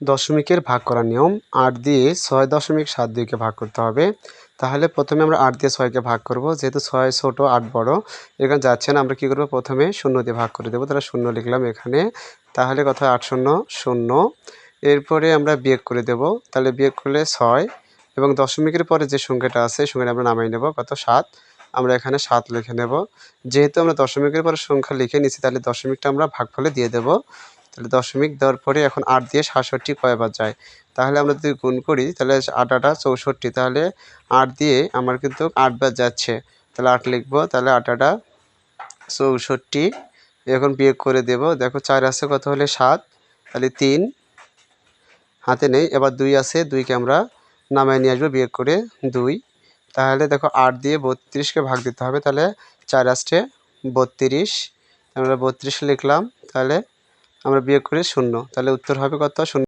দশমিকের ভাগ করার নিয়ম। 8 দিয়ে 6.72কে ভাগ করতে হবে। তাহলে প্রথমে আমরা 8 দিয়ে 6কে ভাগ করব। যেহেতু 6 ছোট 8 বড়, এখানে যাচ্ছে না, আমরা কী করব, প্রথমে 0 দিয়ে ভাগ করে দেবো। তাহলে 0 লিখলাম এখানে। তাহলে কত হয়, 8 শূন্য 0। এরপরে আমরা বিয়োগ করে দেব। তাহলে বিয়োগ করলে 6 এবং দশমিকের পরে যে সংখ্যাটা আছে সংখ্যাটা আমরা নামিয়ে নেব, কত 7। আমরা এখানে 7 লিখে নেব। যেহেতু আমরা দশমিকের পরে সংখ্যা লিখে নিচ্ছি, তাহলে দশমিকটা আমরা ভাগফলে দিয়ে দেব। তাহলে দশমিক দেওয়ার পরে এখন 8 দিয়ে 67 কয়বার যায়, তাহলে আমরা যদি গুণ করি তাহলে 8 8 64। তাহলে 8 দিয়ে আমার কিন্তু 8 বার যাচ্ছে, তাহলে 8 লিখব। তাহলে 8 8 64। এখন বিয়োগ করে দেব। দেখো 4 আছে, কত হলে 7। তাহলে 3 হাতে নেই, এবার 2 আছে, 2কে আমরা নামায় নিয়ে আসবো বিয়োগ করে 2। তাহলে দেখো 8 দিয়ে 32কে ভাগ দিতে হবে। তাহলে 4 আসছে 32, আমরা 32 লিখলাম। তাহলে আমরা বিয়োগ করি 0। তাহলে উত্তর হবে কত, 0।